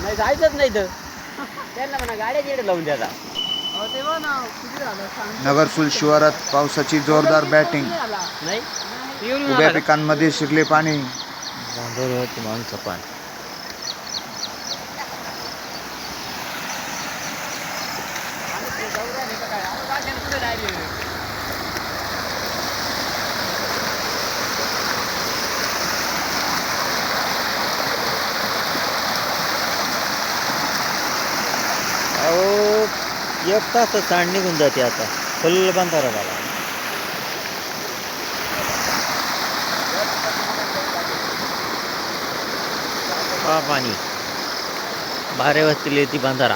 नाही जायचंच नाही तर त्यांना म्हणा गाड्या जेड लावून द्यायचा. तेव्हा ना किती झालं सांग. नगरसूल शिवारात पावसाची जोरदार बॅटिंग. नाही येऊन उभ्या पिकांमध्ये शिरले पाणी. बांधवत माणसं पान अहो एक तास चांड निघून जाते आता फुल बांधारा झाला. पाणी बारे वाजतील ती बांधारा.